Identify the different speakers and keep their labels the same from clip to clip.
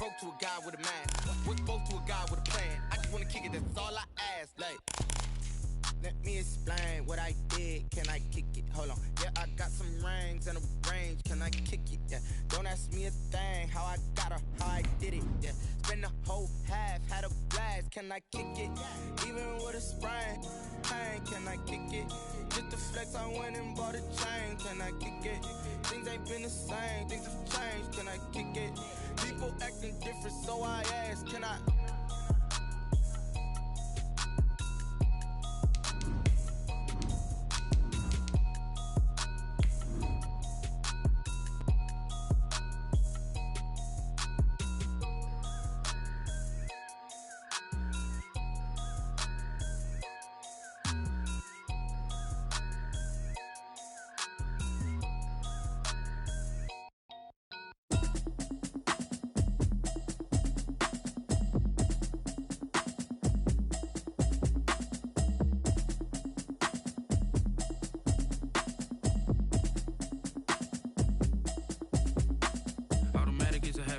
Speaker 1: broke to a guy with a man. Was broke to a guy with a plan. I just wanna kick it, that's all I ask. Like, let me explain what I did. Can I kick it? Hold on. Yeah, I got some rings and a range. Can I kick it? Yeah. Don't ask me a thing. How I got her, how I did it. Yeah. Spend the whole half, had a blast. Can I kick it? Even with a sprain. Pain, can I kick it? Just the flex, I went and bought a chain. Can I kick it? Things ain't been the same. Things have changed. Can I kick it? People acting different, so I ask. Can I?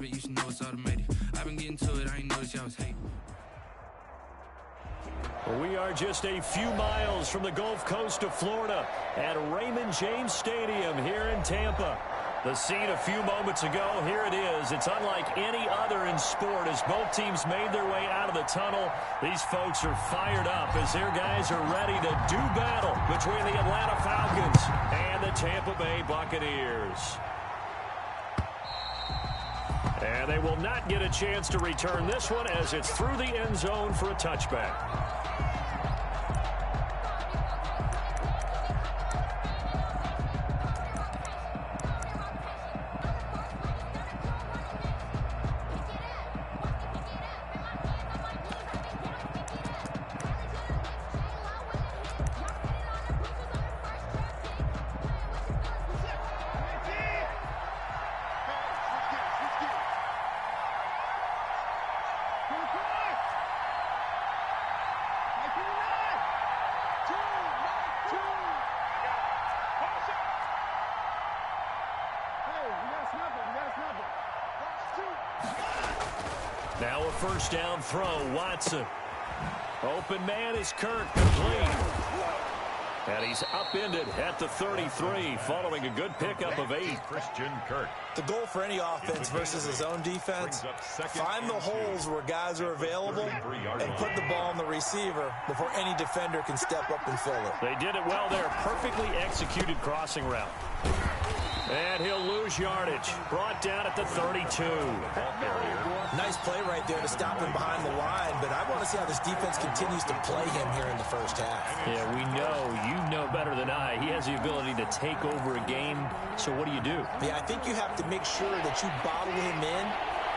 Speaker 2: You should know it's automated. I've been getting to it, I ain't noticed y'all was hating.
Speaker 3: We are just a few miles from the Gulf Coast of Florida at Raymond James Stadium here in Tampa. The scene a few moments ago, here it is. It's unlike any other in sport as both teams made their way out of the tunnel. These folks are fired up as their guys are ready to do battle between the Atlanta Falcons and the Tampa Bay Buccaneers. And they will not get a chance to return this one as it's through the end zone for a touchback. Now a first down throw, Watson. Open man is Kirk, complete. And he's upended at the 33 following a good pickup of 8.
Speaker 4: Christian Kirk.
Speaker 5: The goal for any offense versus his own defense, find the holes where guys are available and put the ball on the receiver before any defender can step up and fill it.
Speaker 3: They did it well there. Perfectly executed crossing route. And he'll lose yardage. Brought down at the 32.
Speaker 5: Nice play right there to stop him behind the line, but I want to see how this defense continues to play him here in the first half.
Speaker 3: Yeah, we know. You know better than I. He has the ability to take over a game, so what do you do?
Speaker 5: Yeah, I think you have to make sure that you bottle him in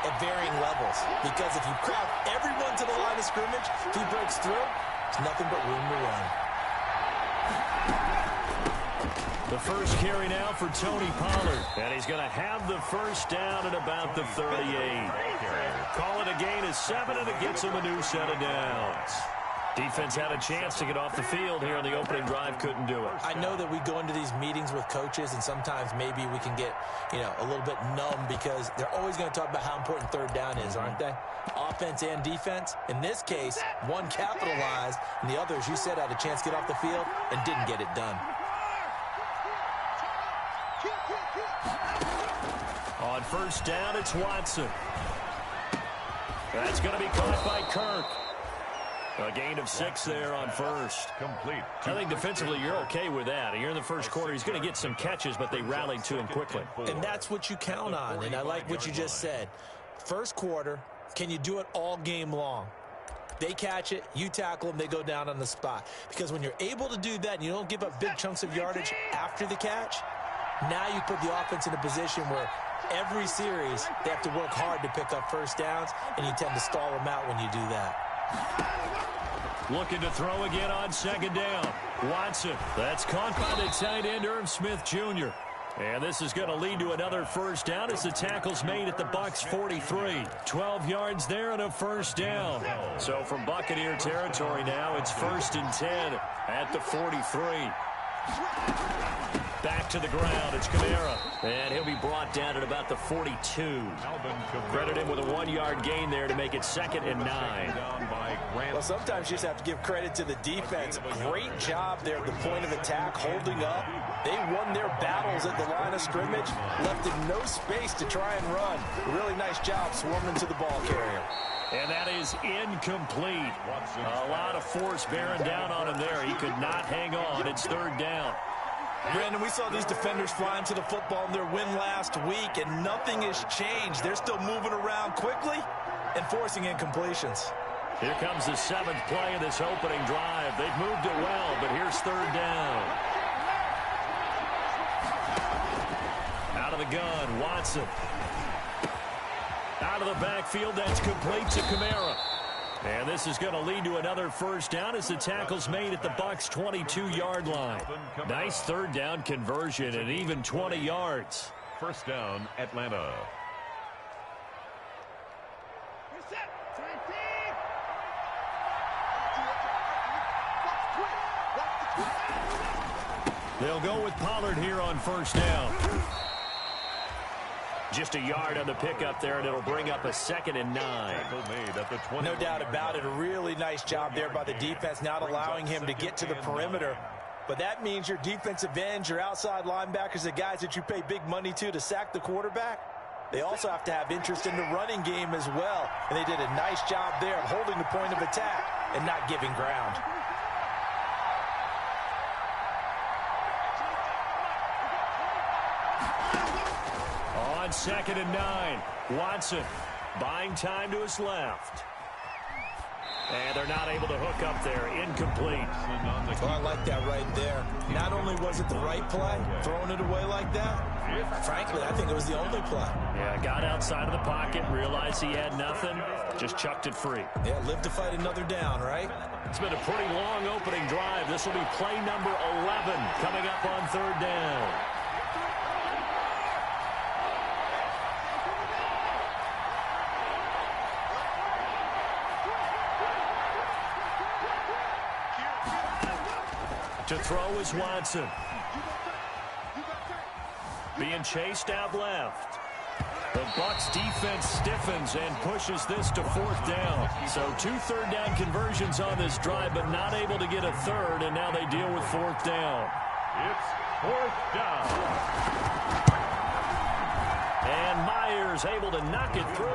Speaker 5: at varying levels, because if you crowd everyone to the line of scrimmage, if he breaks through, it's nothing but room to run.
Speaker 3: The first carry now for Tony Pollard. And he's going to have the first down at about the 38. Call it a gain of 7, and it gets him a new set of downs. Defense had a chance to get off the field here on the opening drive, couldn't do it.
Speaker 5: I know that we go into these meetings with coaches, and sometimes maybe we can get, a little bit numb because they're always going to talk about how important third down is, aren't they? Offense and defense. In this case, one capitalized, and the other, as you said, had a chance to get off the field and didn't get it done.
Speaker 3: On first down, it's Watson. That's going to be caught by Kirk. A gain of 6 there on first.
Speaker 4: Complete.
Speaker 3: I think defensively you're okay with that. Here in the first quarter, he's going to get some catches, but they rallied to him quickly.
Speaker 5: And that's what you count on, and I like what you just said. First quarter, can you do it all game long? They catch it, you tackle them, they go down on the spot. Because when you're able to do that and you don't give up big chunks of yardage after the catch, now you put the offense in a position where every series they have to work hard to pick up first downs, and you tend to stall them out when you do that.
Speaker 3: Looking to throw again on second down. Watson. That's caught by the tight end, Irv Smith Jr. And this is going to lead to another first down as the tackle's made at the Bucs 43. 12 yards there and a first down. So from Buccaneer territory now, it's 1st and 10 at the 43. Back to the ground. It's Kamara. And he'll be brought down at about the 42. Credit him with a 1-yard gain there to make it 2nd and 9.
Speaker 5: Well, sometimes you just have to give credit to the defense. Great job there at the point of attack, holding up. They won their battles at the line of scrimmage, left him no space to try and run. Really nice job swarming to the ball carrier.
Speaker 3: And that is incomplete. A lot of force bearing down on him there. He could not hang on. It's 3rd down.
Speaker 5: Brandon, we saw these defenders flying to the football in their win last week, and nothing has changed. They're still moving around quickly and forcing incompletions.
Speaker 3: Here comes the 7th play of this opening drive. They've moved it well, but here's 3rd down. Out of the gun, Watson. Out of the backfield, that's complete to Kamara. And this is going to lead to another 1st down as the tackle's made at the Bucs' 22-yard line. Nice 3rd down conversion and even 20 yards.
Speaker 4: 1st down, Atlanta.
Speaker 3: They'll go with Pollard here on 1st down. Just a yard on the pickup there, and it'll bring up a 2nd and 9.
Speaker 5: No doubt about it. A really nice job there by the defense, not allowing him to get to the perimeter. But that means your defensive ends, your outside linebackers, the guys that you pay big money to sack the quarterback, they also have to have interest in the running game as well. And they did a nice job there of holding the point of attack and not giving ground.
Speaker 3: On 2nd and 9, Watson buying time to his left. And they're not able to hook up there. Incomplete.
Speaker 5: Oh, I like that right there. Not only was it the right play, throwing it away like that, frankly, I think it was the only play.
Speaker 3: Yeah, got outside of the pocket, realized he had nothing, just chucked it free.
Speaker 5: Yeah, live to fight another down, right?
Speaker 3: It's been a pretty long opening drive. This will be play number 11 coming up on 3rd down. To throw is Watson. Being chased out left. The Bucs defense stiffens and pushes this to 4th down. So 2 3rd down conversions on this drive, but not able to get a 3rd, and now they deal with 4th down.
Speaker 4: It's 4th down.
Speaker 3: And Myers able to knock it through.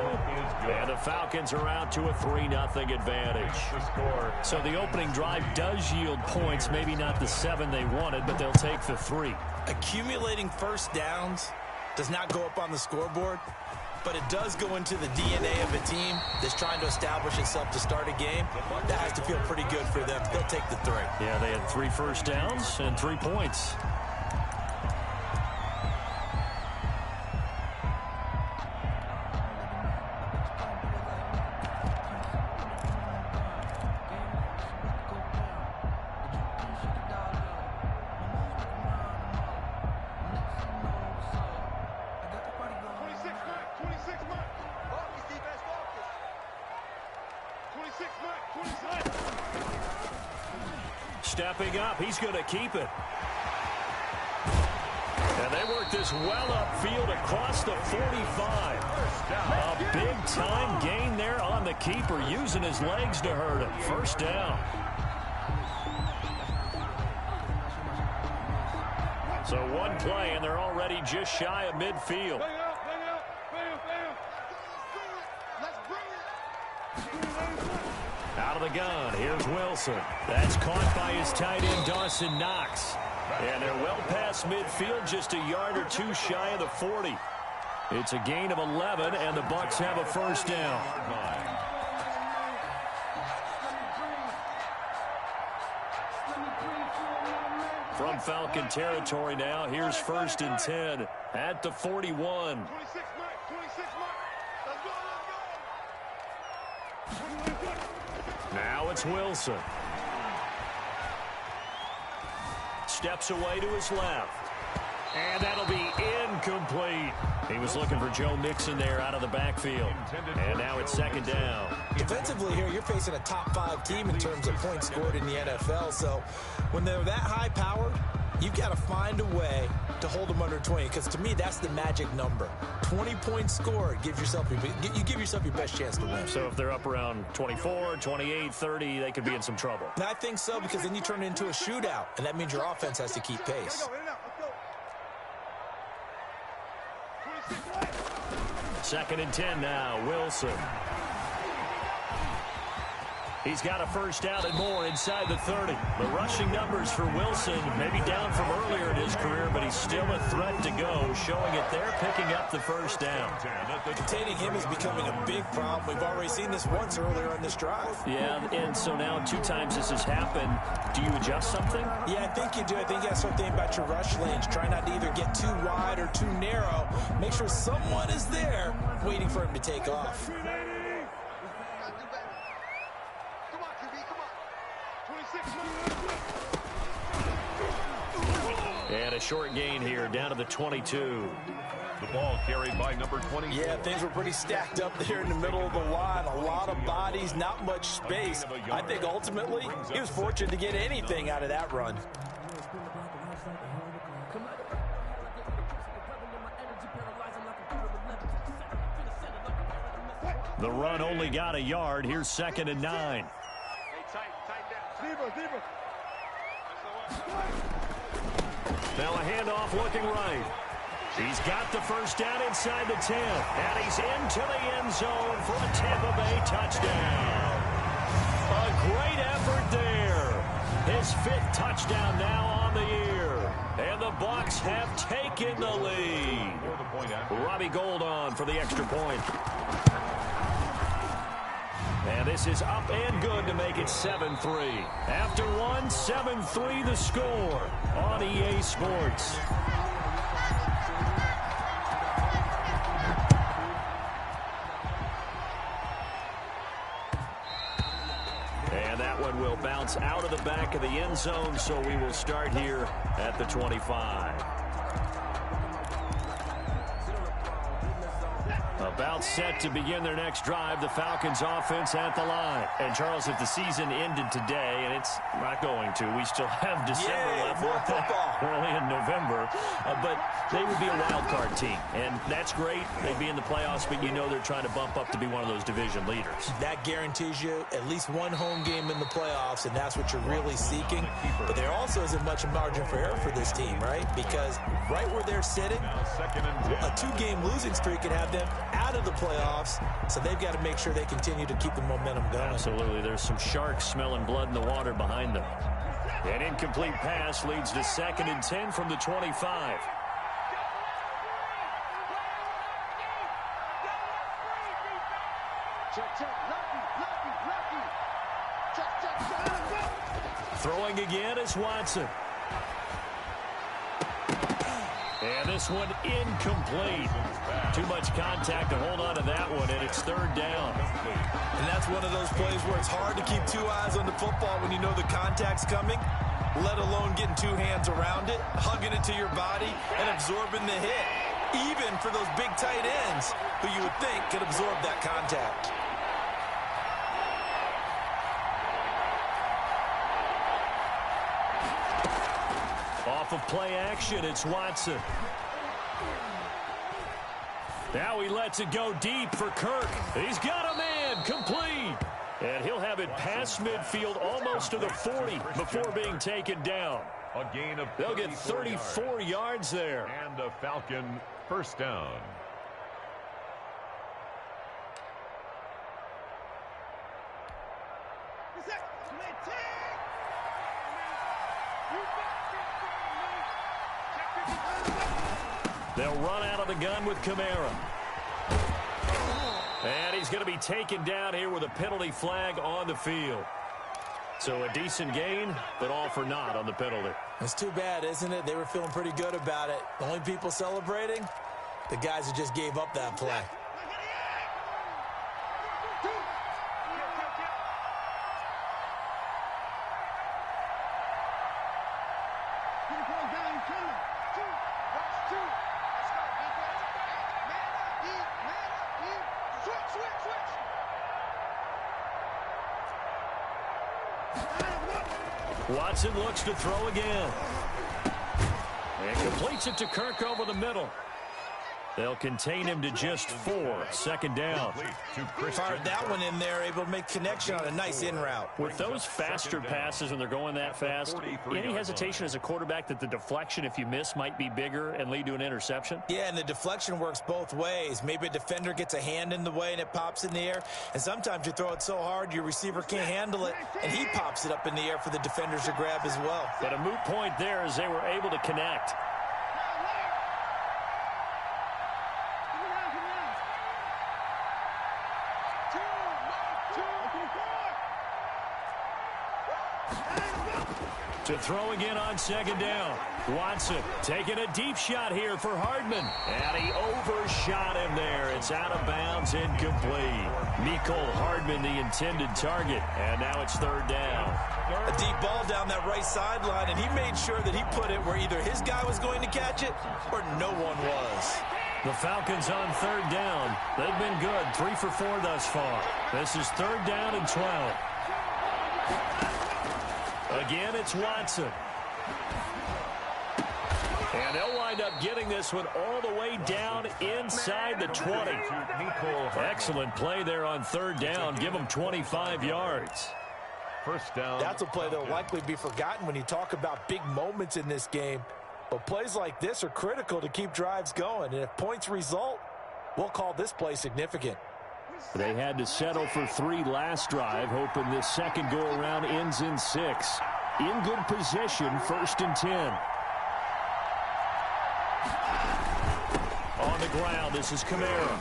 Speaker 3: And the Falcons are out to a 3-0 advantage. So the opening drive does yield points, maybe not the 7 they wanted, but they'll take the 3.
Speaker 5: Accumulating 1st downs does not go up on the scoreboard, but it does go into the DNA of a team that's trying to establish itself to start a game. That has to feel pretty good for them. They'll take the 3.
Speaker 3: Yeah, they had 3 first downs and 3 points. Stepping up, he's going to keep it. And they work this well upfield across the 45. A big-time gain there on the keeper, using his legs to hurt him. 1st down. So 1 play, and they're already just shy of midfield. Out of the gun, here's Wilson. That's caught by his tight end, Dawson Knox. And they're well past midfield, just a yard or 2 shy of the 40. It's a gain of 11, and the Bucs have a 1st down. From Falcon territory now, here's 1st and 10 at the 41. Now it's Wilson. Steps away to his left. And that'll be incomplete. He was looking for Joe Mixon there out of the backfield. And now it's 2nd down.
Speaker 5: Defensively here, you're facing a top 5 team in terms of points scored in the NFL. So when they're that high-powered, You've got to find a way to hold them under 20, because to me, that's the magic number. 20 points scored, you give yourself your best chance to win.
Speaker 3: So if they're up around 24, 28, 30, they could be in some trouble.
Speaker 5: And I think so, because then you turn it into a shootout, and that means your offense has to keep pace.
Speaker 3: Second and 10 now, Wilson. He's got a first down and more inside the 30. The rushing numbers for Wilson, maybe down from earlier in his career, but he's still a threat to go, showing it there, picking up the first down.
Speaker 5: Containing him is becoming a big problem. We've already seen this once earlier on this drive.
Speaker 3: Yeah, and so now 2 times this has happened. Do you adjust something?
Speaker 5: Yeah, I think you do. I think you got to start thinking about your rush lanes. Try not to either get too wide or too narrow. Make sure someone is there waiting for him to take off.
Speaker 3: And a short gain here, down to the 22.
Speaker 4: The ball carried by number 20.
Speaker 5: Yeah, things were pretty stacked up there in the middle of the line. A lot of bodies, not much space. I think ultimately he was fortunate to get anything out of that run.
Speaker 3: The run only got a yard. Here's 2nd and 9. Now a handoff looking right. He's got the first down inside the 10. And he's into the end zone for a Tampa Bay touchdown. A great effort there. His 5th touchdown now on the year. And the Bucs have taken the lead. Robbie Gould on for the extra point. And this is up and good to make it 7-3. After one, 7-3 the score on EA Sports. And that one will bounce out of the back of the end zone, so we will start here at the 25. About set to begin their next drive, the Falcons offense at the line. And, Charles, if the season ended today, and it's not going to, we still have December left. We're only in November. But they would be a wild card team. And that's great. They'd be in the playoffs, but you know they're trying to bump up to be one of those division leaders.
Speaker 5: That guarantees you at least one home game in the playoffs, and that's what you're really seeking. But there also isn't much margin for error for this team, right? Because right where they're sitting, a 2-game losing streak could have them out of the playoffs, so they've got to make sure they continue to keep the momentum going.
Speaker 3: Absolutely. There's some sharks smelling blood in the water behind them. An incomplete pass leads to 2nd and 10 from the 25. Throwing again is Watson. And this one incomplete. Too much contact to hold on to that one, and it's 3rd down.
Speaker 5: And that's one of those plays where it's hard to keep 2 eyes on the football when you know the contact's coming, let alone getting 2 hands around it, hugging it to your body, and absorbing the hit, even for those big tight ends who you would think could absorb that contact.
Speaker 3: Off of play action, it's Watson. Now he lets it go deep for Kirk. He's got a man, complete. And he'll have it past midfield almost to the 40 before being taken down.
Speaker 4: A gain of
Speaker 3: They'll get 34 yards there.
Speaker 4: And a Falcon first down.
Speaker 3: They'll run out of the gun with Kamara. And he's going to be taken down here with a penalty flag on the field. So a decent gain, but all for naught on the penalty.
Speaker 5: It's too bad, isn't it? They were feeling pretty good about it. The only people celebrating, the guys who just gave up that play.
Speaker 3: Watson looks to throw again. And completes it to Kirk over the middle. They'll contain him to just 4. Second down.
Speaker 5: Fired that one in there, able to make connection on a nice in route.
Speaker 3: With those faster passes when they're going that fast, any hesitation as a quarterback that the deflection, if you miss, might be bigger and lead to an interception?
Speaker 5: Yeah, and the deflection works both ways. Maybe a defender gets a hand in the way and it pops in the air. And sometimes you throw it so hard your receiver can't handle it, and he pops it up in the air for the defenders to grab as well.
Speaker 3: But a moot point there as they were able to connect. To throw again on second down. Watson taking a deep shot here for Hardman. And he overshot him there. It's out of bounds, incomplete. Mecole Hardman, the intended target. And now it's third down.
Speaker 5: A deep ball down that right sideline, and he made sure that he put it where either his guy was going to catch it or no one was.
Speaker 3: The Falcons on third down. They've been good, 3 for 4 thus far. This is third down and 12. Again, it's Watson. And they'll wind up getting this one all the way down inside the 20. Excellent play there on third down. Give them 25 yards.
Speaker 4: First down.
Speaker 5: That's a play that will likely be forgotten when you talk about big moments in this game. But plays like this are critical to keep drives going. And if points result, we'll call this play significant.
Speaker 3: They had to settle for 3 last drive, hoping this second go-around ends in 6. In good position, 1st and 10. On the ground, this is Kamara.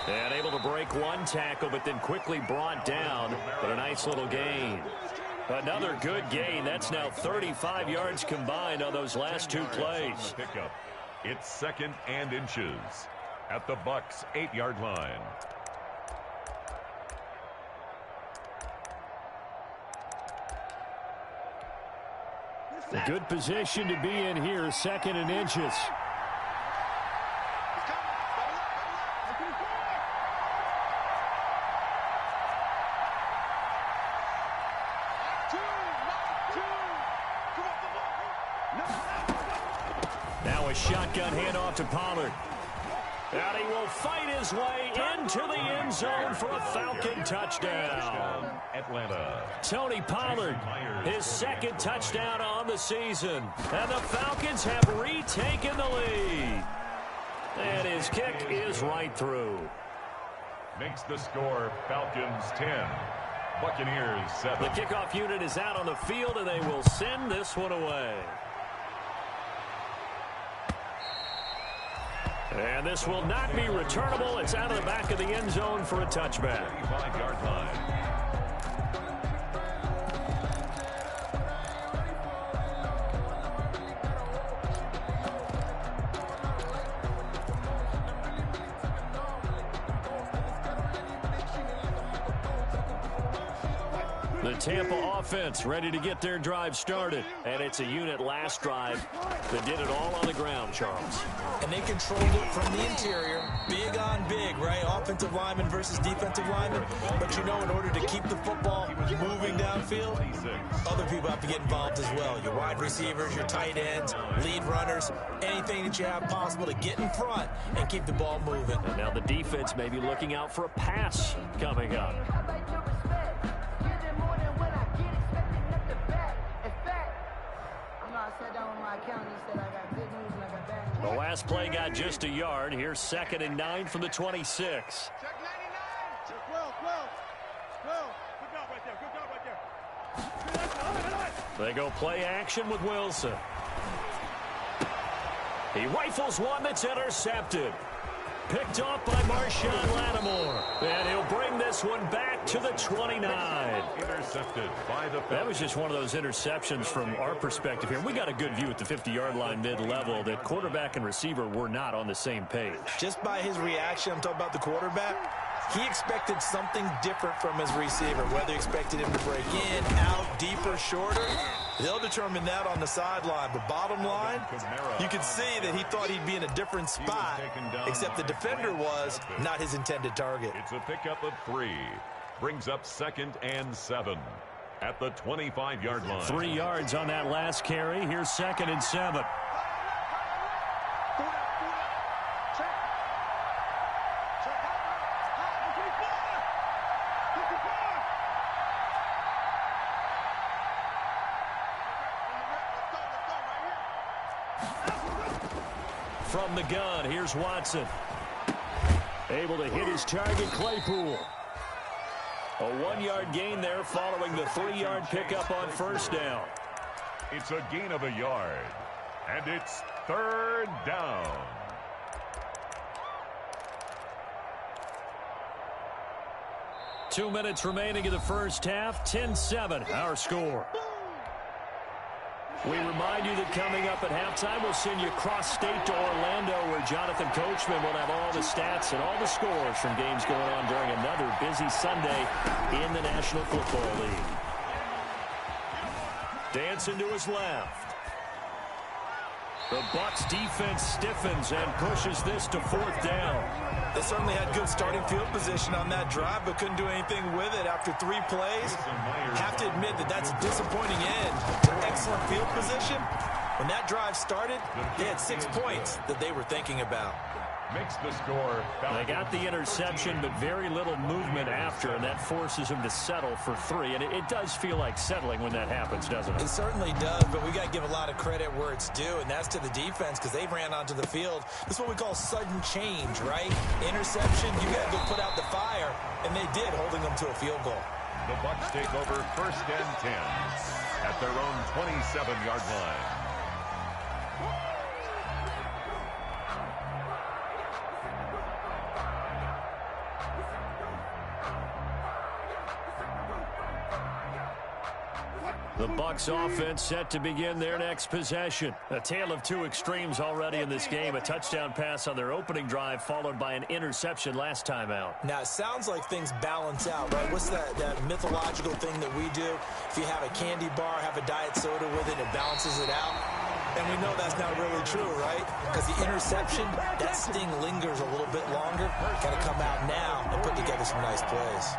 Speaker 3: And able to break one tackle, but then quickly brought down. But a nice little gain. Another good gain. That's now 35 yards combined on those last 2 plays.
Speaker 4: Pickup. It's 2nd and inches at the Bucs 8-yard line.
Speaker 3: A good position to be in here, 2nd and inches. Now a shotgun handoff to Pollard. And he will fight his way into the end zone for a Falcon touchdown.
Speaker 4: Atlanta.
Speaker 3: Tony Pollard, his 2nd touchdown on the season. And the Falcons have retaken the lead. And his kick is right through.
Speaker 4: Makes the score Falcons 10. Buccaneers 7.
Speaker 3: The kickoff unit is out on the field, and they will send this one away. And this will not be returnable. It's out of the back of the end zone for a touchback.
Speaker 4: 35-yard line.
Speaker 3: The Tampa offense ready to get their drive started. And it's a unit last drive that did it all on the ground, Charles.
Speaker 5: And they controlled it from the interior. Big on big, right? Offensive lineman versus defensive lineman. But you know, in order to keep the football moving downfield, other people have to get involved as well. Your wide receivers, your tight ends, lead runners, anything that you have possible to get in front and keep the ball moving.
Speaker 3: And now the defense may be looking out for a pass coming up. The last play got just a yard. Here's 2nd and 9 from the 26.
Speaker 6: Check 99. Check well. Good job right there.
Speaker 3: They go play action with Wilson. He rifles one that's intercepted. Picked off by Marshawn Lattimore. And he'll bring this one back to the 29.
Speaker 4: Intercepted by the Falcons.
Speaker 3: That was just one of those interceptions from our perspective here. We got a good view at the 50-yard line mid-level that quarterback and receiver were not on the same page.
Speaker 5: Just by his reaction, I'm talking about the quarterback, he expected something different from his receiver, whether he expected him to break in, out, deeper, shorter. They'll determine that on the sideline. But bottom line, you can see that he thought he'd be in a different spot, except the defender was not his intended target.
Speaker 4: It's a pickup of 3. Brings up 2nd and 7. at the 25-yard line.
Speaker 3: 3 yards on that last carry. Here's 2nd and 7. From the gun, here's Watson. Able to hit his target, Claypool. A 1-yard gain there following the 3-yard pickup on first down.
Speaker 4: It's a gain of a yard, and it's 3rd down.
Speaker 3: Two minutes remaining in the first half. 10-7, our score. We remind you that coming up at halftime, we'll send you cross-state to Orlando, where Jonathan Coachman will have all the stats and all the scores from games going on during another busy Sunday in the National Football League. Dancing to his left. The Bucs defense stiffens and pushes this to 4th down.
Speaker 5: They certainly had good starting field position on that drive, but couldn't do anything with it after 3 plays. Have to admit that that's a disappointing end to excellent field position. When that drive started, they had 6 points that they were thinking about.
Speaker 4: Makes the score.
Speaker 3: They got the interception, but very little movement after, and that forces them to settle for 3. And it does feel like settling when that happens, doesn't it?
Speaker 5: It certainly does, but we got to give a lot of credit where it's due, and that's to the defense, because they ran onto the field. This is what we call sudden change, right? Interception, you got to go put out the fire, and they did, holding them to a field goal.
Speaker 4: The Bucs take over 1st and 10 at their own 27-yard line.
Speaker 3: The Bucs offense set to begin their next possession. A tale of 2 extremes already in this game. A touchdown pass on their opening drive, followed by an interception last time out.
Speaker 5: Now, it sounds like things balance out, right? What's that mythological thing that we do? If you have a candy bar, have a diet soda with it, it balances it out. And we know that's not really true, right? Because the interception, that sting lingers a little bit longer. Got to come out now and put together some nice plays.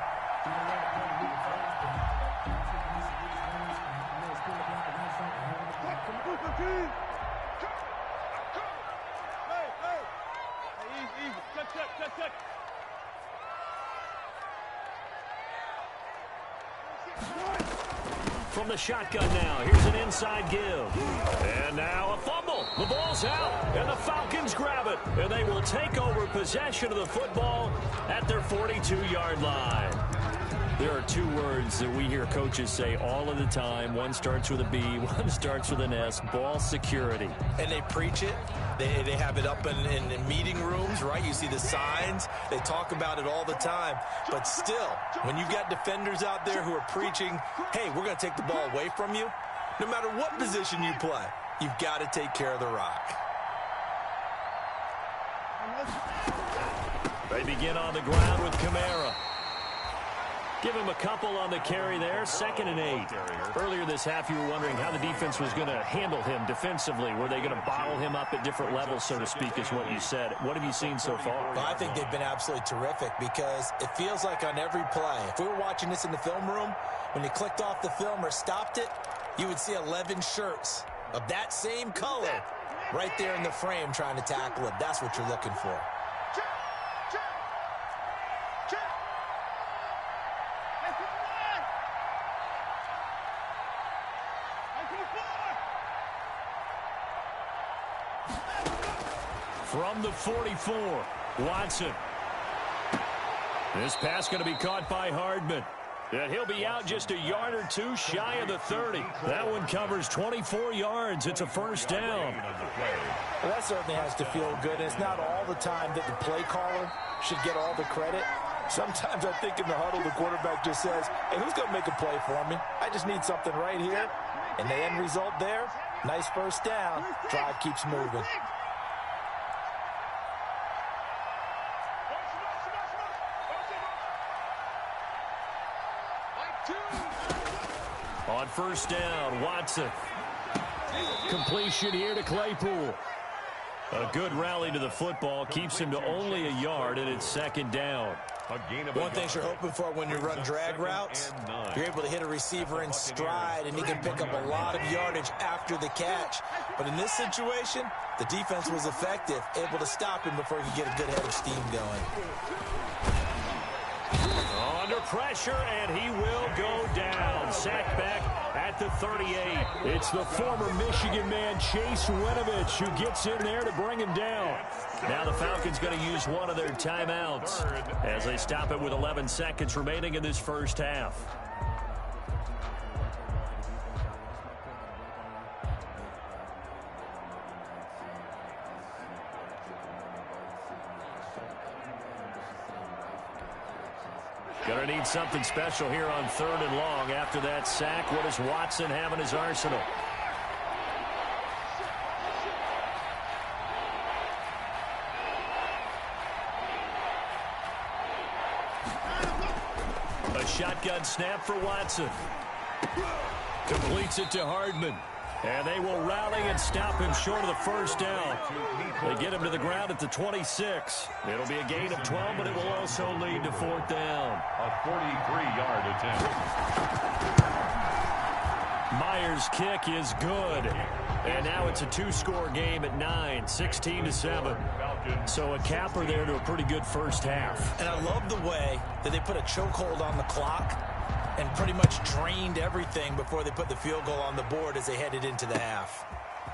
Speaker 3: From the shotgun now, here's an inside give. And now a fumble. The ball's out, and the Falcons grab it. And they will take over possession of the football at their 42-yard line. There are 2 words that we hear coaches say all of the time. One starts with a B, one starts with an S, ball security.
Speaker 5: And they preach it. They have it up in meeting rooms, right? You see the signs. They talk about it all the time. But still, when you've got defenders out there who are preaching, hey, we're going to take the ball away from you, no matter what position you play, you've got to take care of the rock.
Speaker 3: They begin on the ground with Kamara. Give him a couple on the carry there. 2nd and 8. Earlier this half, you were wondering how the defense was going to handle him defensively. Were they going to bottle him up at different levels, so to speak, is what you said. What have you seen so far?
Speaker 5: Well, I think they've been absolutely terrific because it feels like on every play, if we were watching this in the film room, when you clicked off the film or stopped it, you would see 11 shirts of that same color right there in the frame trying to tackle it. That's what you're looking for.
Speaker 3: From the 44, Watson. This pass going to be caught by Hardman. And he'll be out just a yard or 2 shy of the 30. That one covers 24 yards. It's a 1st down.
Speaker 5: Well, that certainly has to feel good. And it's not all the time that the play caller should get all the credit. Sometimes I think in the huddle, the quarterback just says, hey, who's going to make a play for me? I just need something right here. And the end result there, nice 1st down. Drive keeps moving.
Speaker 3: On 1st down, Watson. Completion here to Claypool. A good rally to the football keeps him to only a yard, and it's second down.
Speaker 5: One thing you're hoping for when you run drag routes, you're able to hit a receiver in stride, and he can pick up a lot of yardage after the catch. But in this situation, the defense was effective, able to stop him before he could get a good head of steam going.
Speaker 3: Under pressure, and he will go down. Sacked back at the 38. It's the former Michigan man, Chase Winovich, who gets in there to bring him down. Now the Falcons going to use one of their timeouts as they stop it with 11 seconds remaining in this first half. Going to need something special here on 3rd and long. After that sack, what does Watson have in his arsenal? A shotgun snap for Watson. Completes it to Hardman. And they will rally and stop him short of the first down. They get him to the ground at the 26. It'll be a gain of 12, but it will also lead to 4th down.
Speaker 4: A 43-yard attempt.
Speaker 3: Myers' kick is good. And now it's a 2-score game at 9, 16-7. So a capper there to a pretty good first half.
Speaker 5: And I love the way that they put a chokehold on the clock and pretty much drained everything before they put the field goal on the board as they headed into the half.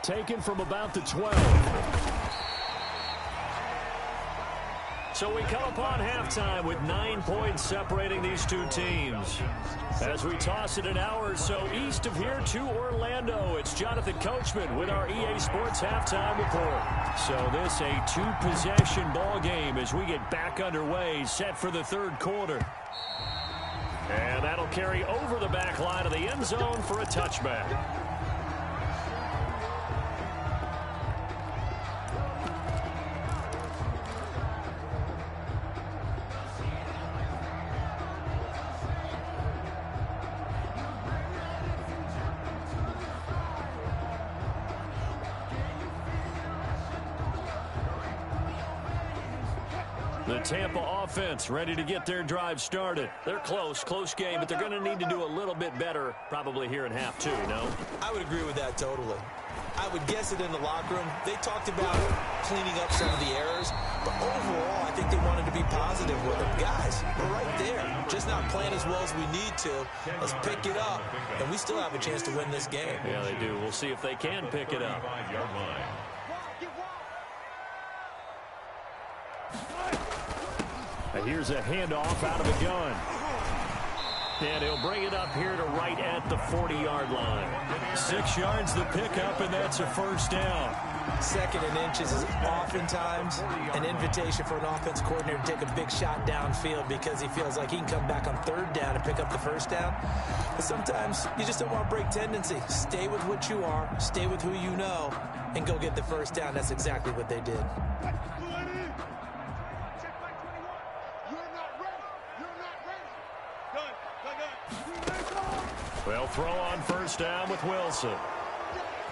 Speaker 3: Taken from about the 12. So we come upon halftime with 9 points separating these two teams. As we toss it an hour or so east of here to Orlando, it's Jonathan Coachman with our EA Sports Halftime Report. So this a 2-possession ball game as we get back underway, set for the 3rd quarter. And that'll carry over the back line of the end zone for a touchback. The Tampa offense ready to get their drive started. They're close game, but they're going to need to do a little bit better probably here in half 2, no?
Speaker 5: I would agree with that totally. I would guess it in the locker room. They talked about cleaning up some of the errors, but overall, I think they wanted to be positive with them. Guys, we're right there. Just not playing as well as we need to. Let's pick it up, and we still have a chance to win this game.
Speaker 3: Yeah, they do. We'll see if they can pick it up. And here's a handoff out of the gun. And he'll bring it up here to right at the 40-yard line. 6 yards the pickup, and that's a first down.
Speaker 5: 2nd and inches is oftentimes an invitation for an offense coordinator to take a big shot downfield because he feels like he can come back on 3rd down and pick up the first down. But sometimes you just don't want to break tendency. Stay with what you are, stay with who you know, and go get the first down. That's exactly what they did.
Speaker 3: Well, throw on first down with Wilson.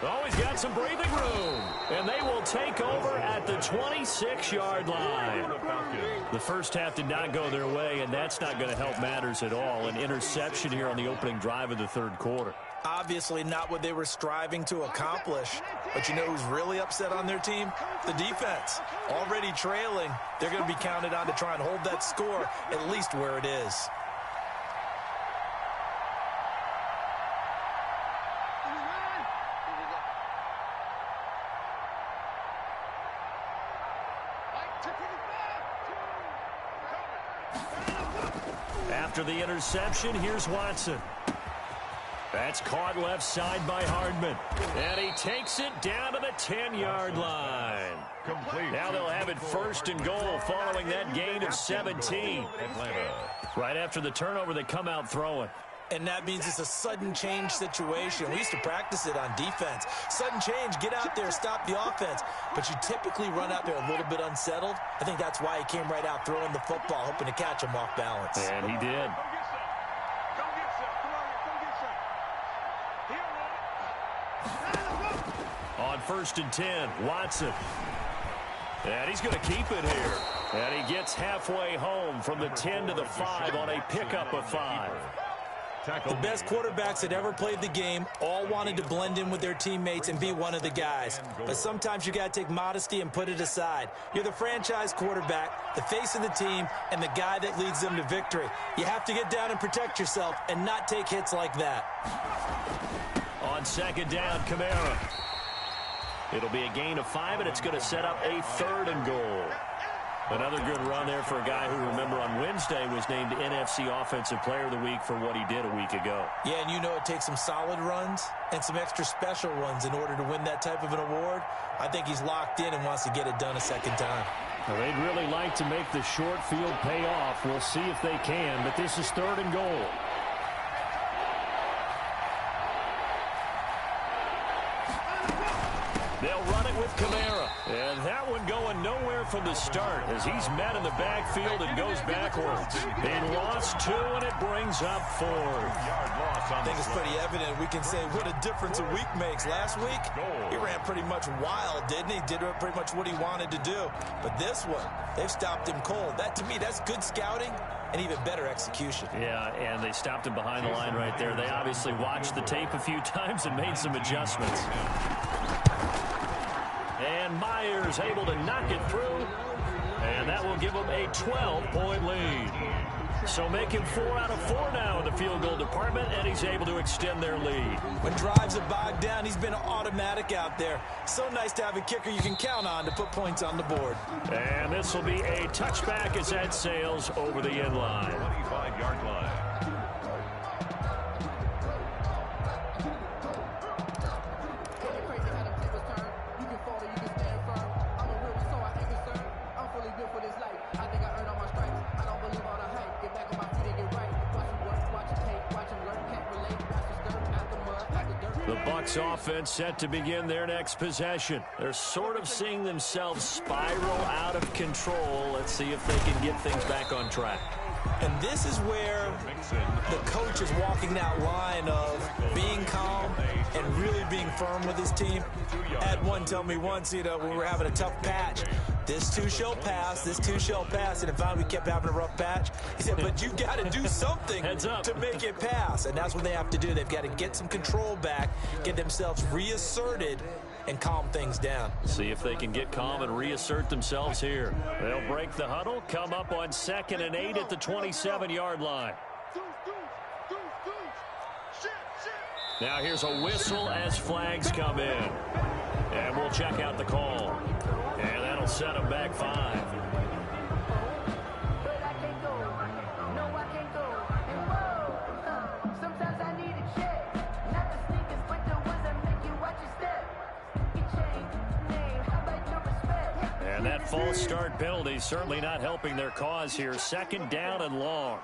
Speaker 3: Oh, he's got some breathing room. And they will take over at the 26-yard line. The first half did not go their way, and that's not going to help matters at all. An interception here on the opening drive of the 3rd quarter.
Speaker 5: Obviously not what they were striving to accomplish. But you know who's really upset on their team? The defense. Already trailing. They're going to be counted on to try and hold that score at least where it is.
Speaker 3: After the interception, here's Watson. That's caught left side by Hardman. And he takes it down to the 10-yard line.
Speaker 4: Complete.
Speaker 3: Now they'll have it 1st and goal following that gain of 17.
Speaker 4: Atlanta.
Speaker 3: Right after the turnover, they come out throwing.
Speaker 5: And that means it's a sudden change situation. We used to practice it on defense. Sudden change, get out there, stop the offense. But you typically run out there a little bit unsettled. I think that's why he came right out throwing the football, hoping to catch him off balance.
Speaker 3: And he did. On 1st and 10, Watson. And he's going to keep it here. And he gets halfway home from the 10 to the 5 on a pickup of 5.
Speaker 5: The best quarterbacks that ever played the game all wanted to blend in with their teammates and be one of the guys. But sometimes you got to take modesty and put it aside. You're the franchise quarterback, the face of the team, and the guy that leads them to victory. You have to get down and protect yourself and not take hits like that.
Speaker 3: On second down, Kamara. It'll be a gain of 5, and it's going to set up a 3rd and goal. Another good run there for a guy who, remember, on Wednesday was named NFC Offensive Player of the Week for what he did a week ago.
Speaker 5: Yeah, and you know it takes some solid runs and some extra special runs in order to win that type of an award. I think he's locked in and wants to get it done a second time.
Speaker 3: Well, they'd really like to make the short field pay off. We'll see if they can, but this is 3rd and goal. They'll run it with Kamara. And that one going nowhere from the start as he's met in the backfield and goes backwards. They lost 2, and it brings up 4.
Speaker 5: I think it's pretty evident. We can say what a difference a week makes. Last week, he ran pretty much wild, didn't he? Did pretty much what he wanted to do. But this one, they've stopped him cold. That, to me, that's good scouting and even better execution.
Speaker 3: Yeah, and they stopped him behind the line right there. They obviously watched the tape a few times and made some adjustments. And Myers able to knock it through. And that will give them a 12-point lead. So making 4 out of 4 now in the field goal department, and he's able to extend their lead.
Speaker 5: When drives are bogged down, he's been automatic out there. So nice to have a kicker you can count on to put points on the board.
Speaker 3: And this will be a touchback as that sails over the end line.
Speaker 4: 25-yard line.
Speaker 3: The Bucs offense set to begin their next possession. They're sort of seeing themselves spiral out of control. Let's see if they can get things back on track.
Speaker 5: And this is where the coach is walking that line of being calm and really being firm with his team. I had one tell me once, when we were having a tough patch, this too shall pass, this too shall pass. And finally we kept having a rough patch. He said, but you got to do something to make it pass. And that's what they have to do. They've got to get some control back, get themselves reasserted, and calm things down.
Speaker 3: See if they can get calm and reassert themselves here. They'll break the huddle, come up on 2nd and 8 at the 27-yard line. Now here's a whistle as flags come in. And we'll check out the call. And that'll set them back 5. And that false start penalty certainly not helping their cause here. 2nd down and long.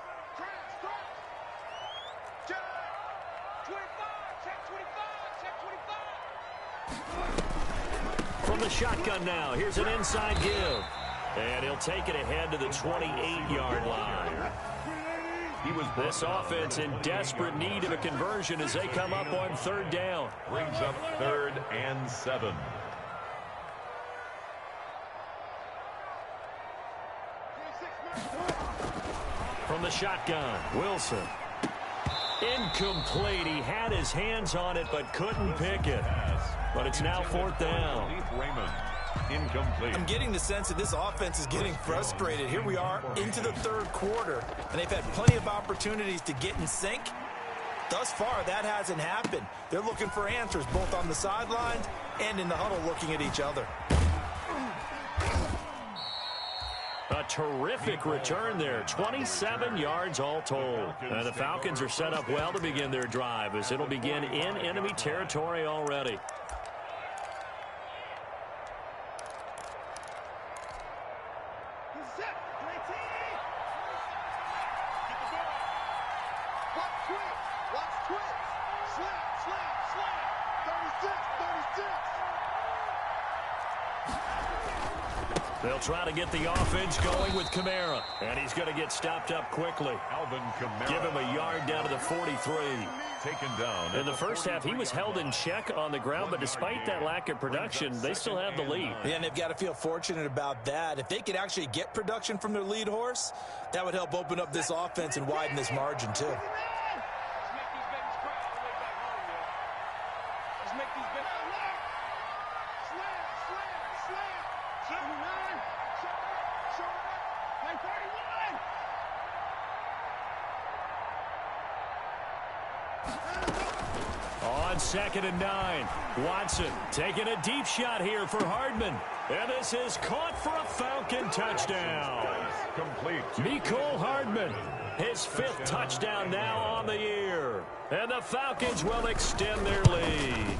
Speaker 3: From the shotgun now, here's an inside give. And he'll take it ahead to the 28-yard line. This offense in desperate need of a conversion as they come up on 3rd down.
Speaker 4: Brings up 3rd and 7.
Speaker 3: From the shotgun, Wilson. Incomplete. He had his hands on it but couldn't pick it. But it's now 4th down.
Speaker 4: Incomplete.
Speaker 5: I'm getting the sense that this offense is getting frustrated. Here we are into the 3rd quarter, and they've had plenty of opportunities to get in sync. Thus far, that hasn't happened. They're looking for answers both on the sidelines and in the huddle looking at each other.
Speaker 3: A terrific return there. 27 yards all told. And the Falcons are set up well to begin their drive as it'll begin in enemy territory already. They'll try to get the offense going with Kamara. And he's going to get stopped up quickly.
Speaker 4: Alvin Kamara.
Speaker 3: Give him a yard down to the 43.
Speaker 4: Taken down.
Speaker 3: In the first half, he was held in check on the ground, but despite that lack of production, they still have the lead.
Speaker 5: Yeah, and they've got to feel fortunate about that. If they could actually get production from their lead horse, that would help open up this offense and widen this margin, too.
Speaker 3: On 2nd and 9, Watson taking a deep shot here for Hardman. And this is caught for a Falcon touchdown.
Speaker 4: Complete.
Speaker 3: Mecole Hardman, his 5th touchdown now on the year. And the Falcons will extend their lead.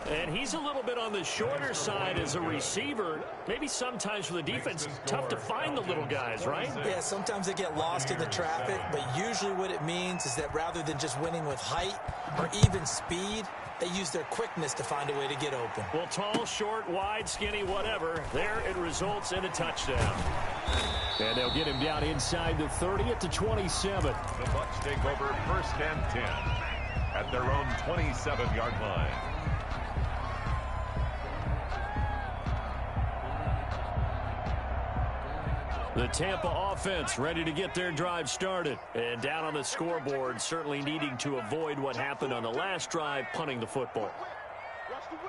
Speaker 3: And he's a little bit on the shorter side as a receiver. Maybe sometimes for the defense, tough to find the little guys, right?
Speaker 5: Yeah, sometimes they get lost in the traffic, but usually what it means is that rather than just winning with height or even speed, they use their quickness to find a way to get open.
Speaker 3: Well, tall, short, wide, skinny, whatever, there it results in a touchdown. And they'll get him down inside the 30 at the 27.
Speaker 4: The Bucs take over 1st and 10 at their own 27-yard line.
Speaker 3: The Tampa offense ready to get their drive started. And down on the scoreboard, certainly needing to avoid what happened on the last drive, punting the football.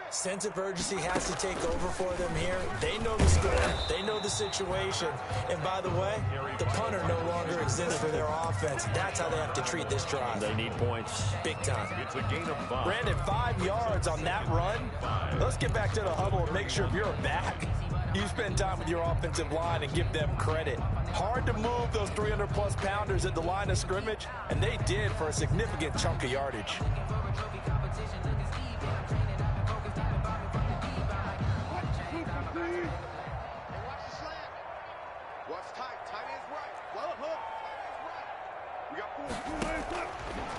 Speaker 5: Sense of urgency has to take over for them here. They know the score. They know the situation. And by the way, the punter no longer exists for their offense. That's how they have to treat this drive.
Speaker 3: They need points.
Speaker 5: Big time.
Speaker 4: It's a gain of 5.
Speaker 5: Brandon, 5 yards on that run. Let's get back to the huddle and make sure if you're back, you spend time with your offensive line and give them credit. Hard to move those 300-plus pounders at the line of scrimmage, and they did for a significant chunk of yardage.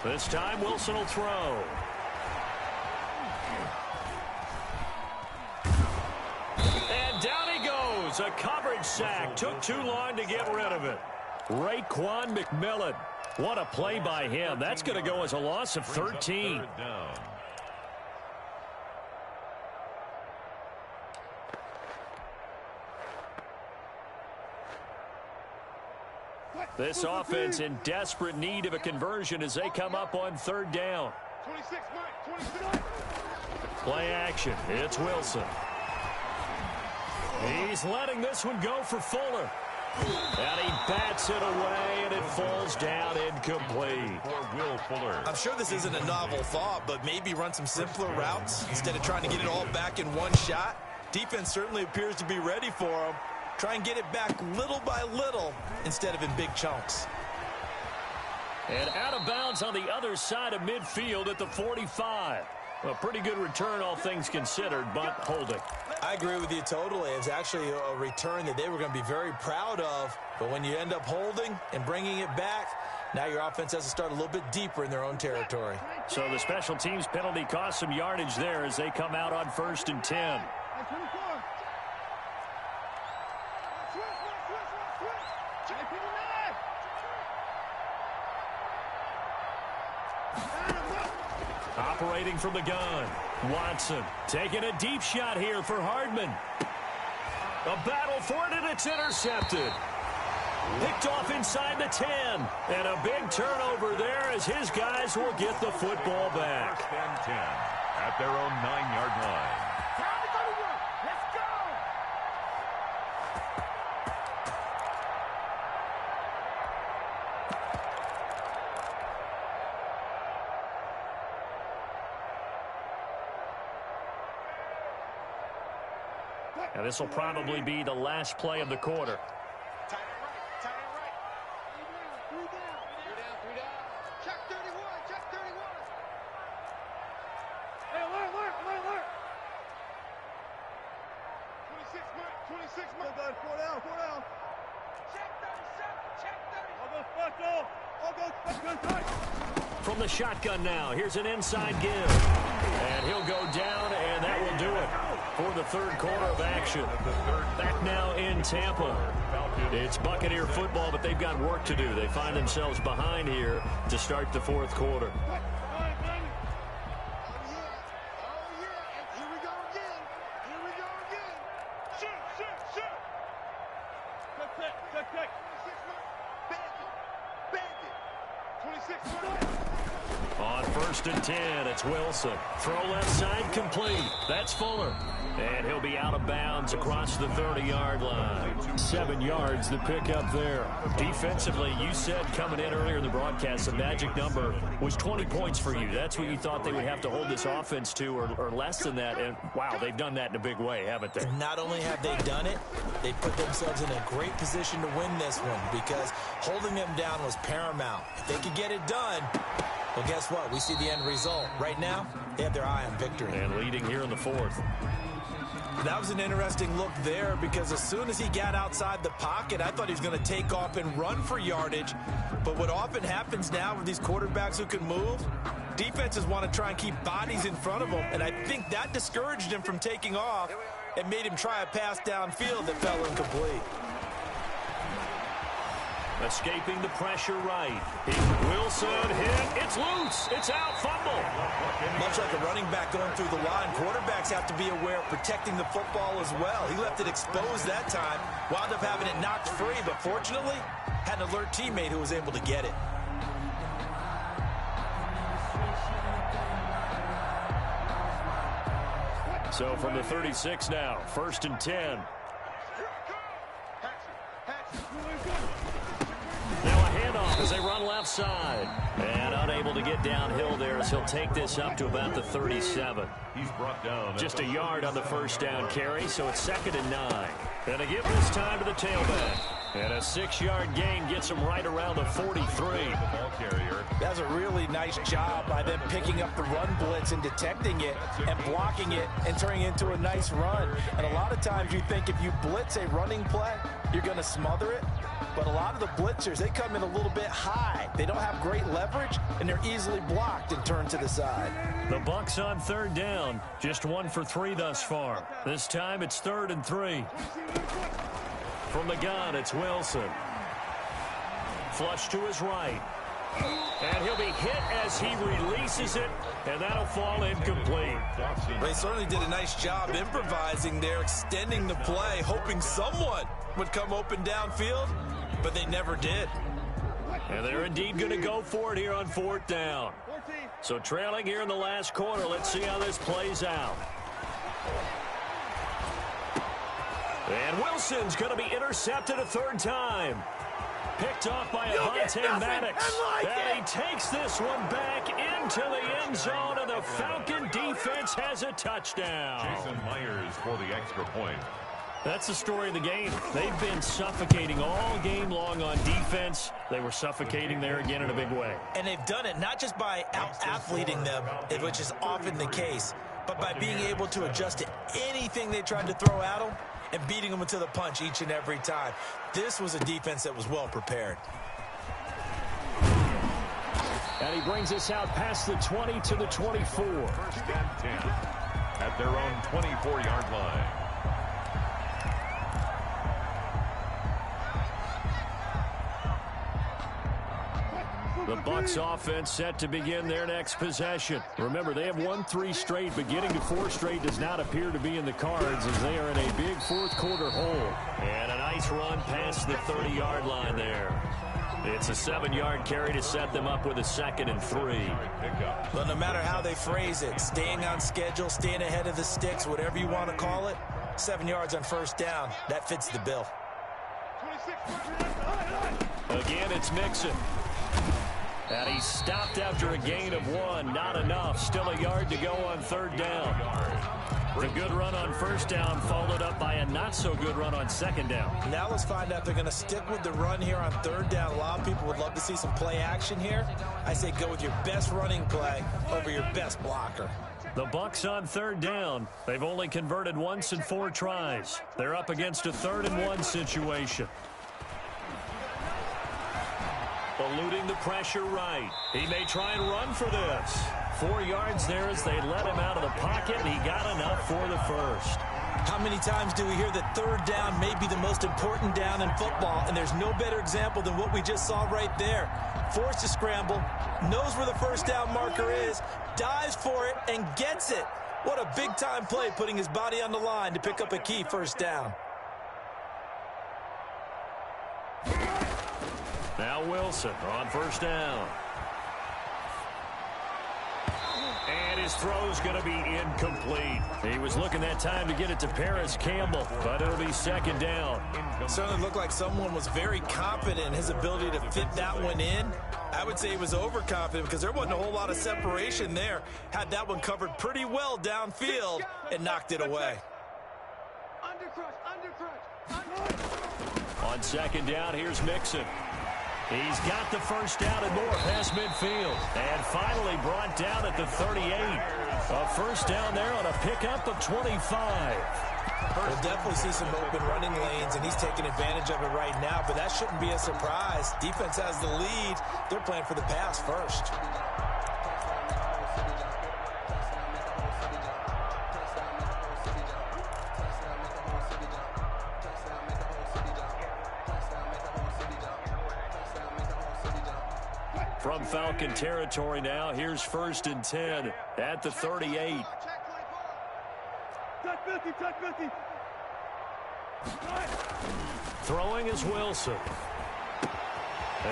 Speaker 3: This time, Wilson will throw. And down he goes. A coverage sack. Took too long to get rid of it. Raekwon McMillan. What a play by him. That's going to go as a loss of 13. This offense in desperate need of a conversion as they come up on 3rd down.
Speaker 6: 26, Mike, 26.
Speaker 3: Play action. It's Wilson. He's letting this one go for Fuller. And he bats it away, and it falls down incomplete.
Speaker 4: For Will Fuller.
Speaker 5: I'm sure this isn't a novel thought, but maybe run some simpler routes instead of trying to get it all back in one shot. Defense certainly appears to be ready for him. Try and get it back little by little instead of in big chunks.
Speaker 3: And out of bounds on the other side of midfield at the 45. A pretty good return, all things considered, but holding.
Speaker 5: I agree with you totally. It was actually a return that they were going to be very proud of. But when you end up holding and bringing it back, now your offense has to start a little bit deeper in their own territory.
Speaker 3: So the special teams penalty cost some yardage there as they come out on 1st and 10. Operating from the gun, Watson taking a deep shot here for Hardman. A battle for it, and it's intercepted. Picked off inside the 10. And a big turnover there as his guys will get the football back.
Speaker 4: 1st and 10 at their own 9-yard line.
Speaker 6: Time to go to work. Let's go.
Speaker 3: And this will probably be the last play of the quarter.
Speaker 6: Tight end right. Tight end right. Three down. Check 31. Check 31. Hey, alert. 26, Mike. 26, Mike. 4 down. Check 37. Check 30. All goes tight.
Speaker 3: From the shotgun now, here's an inside give. And he'll go down, and that will do it. for the third quarter of action. Back now in Tampa. It's Buccaneer football, but they've got work to do. They find themselves behind here to start the fourth quarter. On 1st and 10, it's Wilson. Throw left side complete. That's Fuller. And he'll be out of bounds across the 30-yard line. 7 yards the pick up there. Defensively, you said coming in earlier in the broadcast, the magic number was 20 points for you. That's what you thought they would have to hold this offense to, or less than that. And, wow, they've done that in a big way, haven't they?
Speaker 5: And not only have they done it, they put themselves in a great position to win this one because holding them down was paramount. If they could get it done, well, guess what? We see the end result. Right now, they have their eye on victory.
Speaker 3: And leading here in the fourth.
Speaker 5: That was an interesting look there because as soon as he got outside the pocket, I thought he was going to take off and run for yardage. But what often happens now with these quarterbacks who can move, defenses want to try and keep bodies in front of them. And I think that discouraged him from taking off and made him try a pass downfield that fell incomplete.
Speaker 3: Escaping the pressure right. Wilson hit. It's loose. It's out. Fumble.
Speaker 5: Much like a running back going through the line, quarterbacks have to be aware of protecting the football as well. He left it exposed that time, wound up having it knocked free, but fortunately, had an alert teammate who was able to get it.
Speaker 3: So from the 36 now, 1st and 10. Now a handoff as they run left side. And unable to get downhill there as he'll take this up to about the 37.
Speaker 4: He's brought down.
Speaker 3: Just a yard on the first down carry, so it's 2nd and 9. And to give this time to the tailback. And a 6-yard gain gets him right around the 43.
Speaker 4: Ball carrier.
Speaker 5: That's a really nice job by them picking up the run blitz and detecting it and blocking it and turning it into a nice run. And a lot of times you think if you blitz a running play, you're going to smother it. But a lot of the blitzers, they come in a little bit high. They don't have great leverage, and they're easily blocked and turned to the side.
Speaker 3: The Bucs on 3rd down. Just 1 for 3 thus far. This time it's 3rd and 3. From the gun, it's Wilson. Flush to his right. And he'll be hit as he releases it, and that'll fall incomplete.
Speaker 5: They certainly did a nice job improvising there, extending the play, hoping someone would come open downfield, but they never did.
Speaker 3: And they're indeed going to go for it here on 4th down. So trailing here in the last quarter, let's see how this plays out. And Wilson's going to be intercepted a 3rd time. Picked off by Avonte Maddox. And he takes this one back into the end zone, and the Falcon defense has a touchdown.
Speaker 4: Jason Myers for the extra point.
Speaker 3: That's the story of the game. They've been suffocating all game long on defense. They were suffocating there again in a big way.
Speaker 5: And they've done it not just by out-athleting them, which is often the case, but by being able to adjust to anything they tried to throw at them and beating them into the punch each and every time. This was a defense that was well prepared.
Speaker 3: And he brings us out past the 20 to the 24.
Speaker 4: 1st and 10 at their own 24-yard line.
Speaker 3: The Bucs offense set to begin their next possession. Remember, they have won 3 straight, but getting to 4 straight does not appear to be in the cards as they are in a big fourth quarter hole. And a nice run past the 30-yard line there. It's a 7-yard carry to set them up with a 2nd and 3.
Speaker 5: But no matter how they phrase it, staying on schedule, staying ahead of the sticks, whatever you want to call it, 7 yards on 1st down, that fits the bill.
Speaker 3: Again, it's Mixon. And he stopped after a gain of 1. Not enough. Still a yard to go on 3rd down. The good run on 1st down followed up by a not-so-good run on 2nd down.
Speaker 5: Now let's find out if they're going to stick with the run here on 3rd down. A lot of people would love to see some play action here. I say go with your best running play over your best blocker.
Speaker 3: The Bucs on 3rd down. They've only converted once in 4 tries. They're up against a 3rd and 1 situation. Eluding the pressure right. He may try and run for this. 4 yards there as they let him out of the pocket, and he got enough for the first.
Speaker 5: How many times do we hear that third down may be the most important down in football, and there's no better example than what we just saw right there. Forced to scramble, knows where the first down marker is, dives for it, and gets it. What a big-time play, putting his body on the line to pick up a key first down.
Speaker 3: Now Wilson on first down. And his throw's going to be incomplete. He was looking that time to get it to Paris Campbell, but it'll be second down.
Speaker 5: It certainly looked like someone was very confident in his ability to fit that one in. I would say he was overconfident because there wasn't a whole lot of separation there. Had that one covered pretty well downfield and knocked it away.
Speaker 3: On second down, here's Mixon. He's got the first down and more past midfield. And finally brought down at the 38. A first down there on a pickup of 25.
Speaker 5: We'll definitely see some open running lanes, and he's taking advantage of it right now, but that shouldn't be a surprise. Defense has the lead. They're playing for the pass first.
Speaker 3: From Falcon territory now, here's 1st and 10 at the 38. Throwing is Wilson.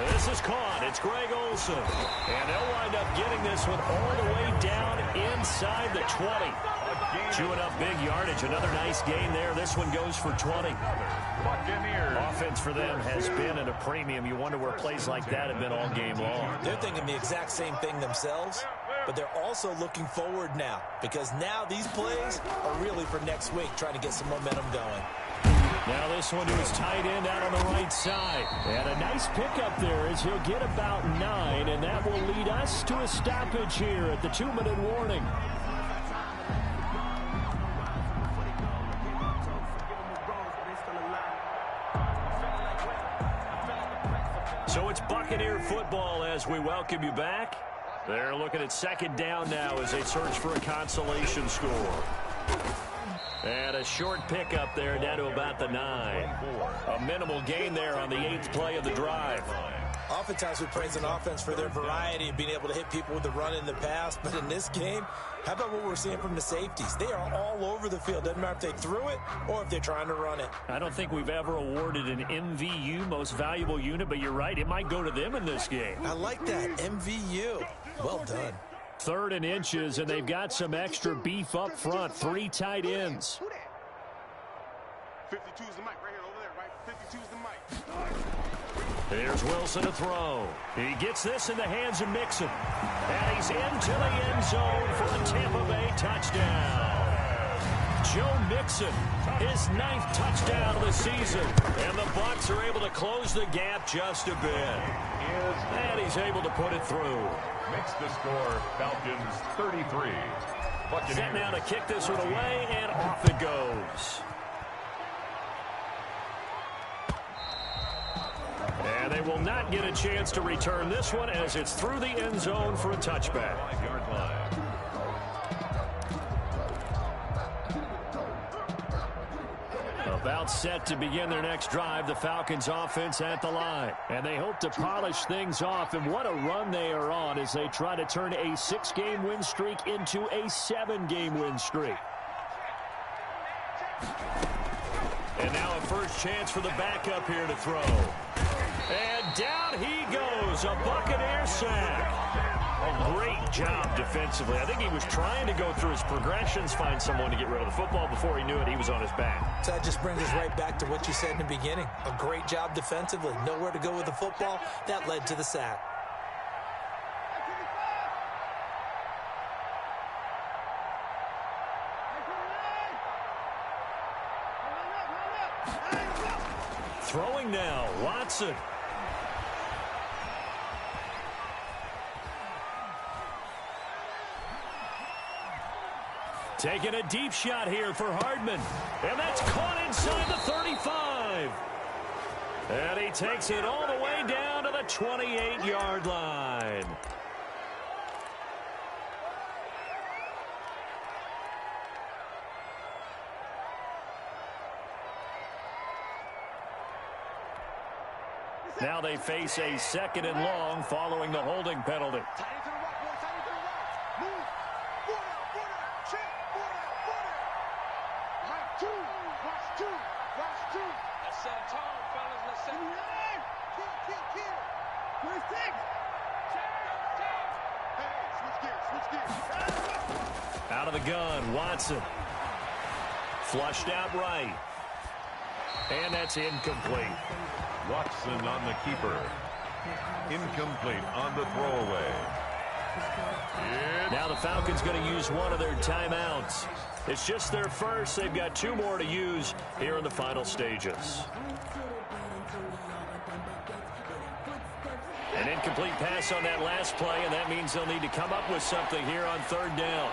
Speaker 3: This is caught. It's Greg Olsen. And they'll wind up getting this one all the way down inside the 20. Chewing up big yardage. Another nice gain there. This one goes for 20. Offense for them has been at a premium. You wonder where plays like that have been all game long.
Speaker 5: They're thinking the exact same thing themselves, but they're also looking forward now because now these plays are really for next week, trying to get some momentum going.
Speaker 3: Now this one to his tight end out on the right side. And a nice pickup there as he'll get about 9, and that will lead us to a stoppage here at the 2-minute warning. So it's Buccaneer football as we welcome you back. They're looking at second down now as they search for a consolation score. And a short pickup there down to about the 9. A minimal gain there on the 8th play of the drive.
Speaker 5: Oftentimes we praise an offense for their variety of being able to hit people with the run in the pass. But in this game, how about what we're seeing from the safeties? They are all over the field. Doesn't matter if they threw it or if they're trying to run it.
Speaker 3: I don't think we've ever awarded an MVU, most valuable unit, but you're right. It might go to them in this game.
Speaker 5: I like that. MVU. Well done.
Speaker 3: 3rd and inches, and they've got some extra beef up front. 3 tight ends.
Speaker 6: 52's the mic right here over there, right? 52's the mic.
Speaker 3: Here's Wilson to throw. He gets this in the hands of Mixon. And he's into the end zone for the Tampa Bay touchdown. Joe Mixon, his 9th touchdown of the season. And the Bucs are able to close the gap just a bit. And he's able to put it through.
Speaker 4: Makes the score Falcons 33.
Speaker 3: Set now to kick this one away, and off it goes. And they will not get a chance to return this one as it's through the end zone for a touchback.
Speaker 4: 5-yard line.
Speaker 3: About set to begin their next drive, the Falcons offense at the line. And they hope to polish things off, and what a run they are on as they try to turn a 6-game win streak into a 7-game win streak. And now a first chance for the backup here to throw. And down he goes, a Buccaneer sack. A great job defensively. I think he was trying to go through his progressions, find someone to get rid of the football. Before he knew it, he was on his back.
Speaker 5: So that just brings us right back to what you said in the beginning. A great job defensively. Nowhere to go with the football. That led to the sack.
Speaker 3: Throwing now, Watson. Taking a deep shot here for Hardman. And that's caught inside the 35. And he takes it all the way down to the 28-yard line. Now they face a 2nd and long following the holding penalty. Out of the gun, Watson. Flushed out right. And that's incomplete.
Speaker 4: Watson on the keeper. Incomplete on the throwaway.
Speaker 3: Now the Falcons going to use one of their timeouts. It's just their first. They've got 2 more to use here in the final stages. An incomplete pass on that last play, and that means they'll need to come up with something here on 3rd down.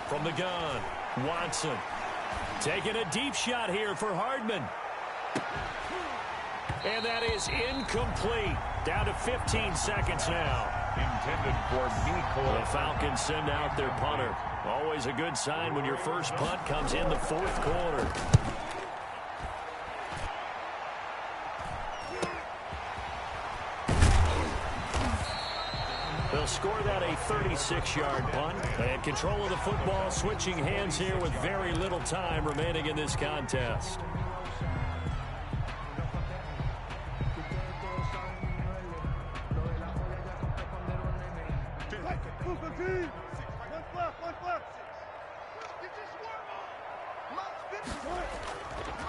Speaker 3: From the gun, Watson taking a deep shot here for Hardman. And that is incomplete. Down to 15 seconds now.
Speaker 4: Intended for Nico.
Speaker 3: The Falcons send out their punter. Always a good sign when your first punt comes in the 4th quarter. They'll score that a 36-yard punt. And control of the football switching hands here with very little time remaining in this contest.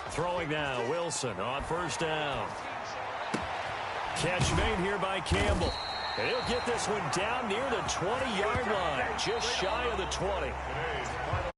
Speaker 3: Throwing now, Wilson on 1st down. Catch made here by Campbell. And he'll get this one down near the 20-yard line, just shy of the 20.
Speaker 4: Today's final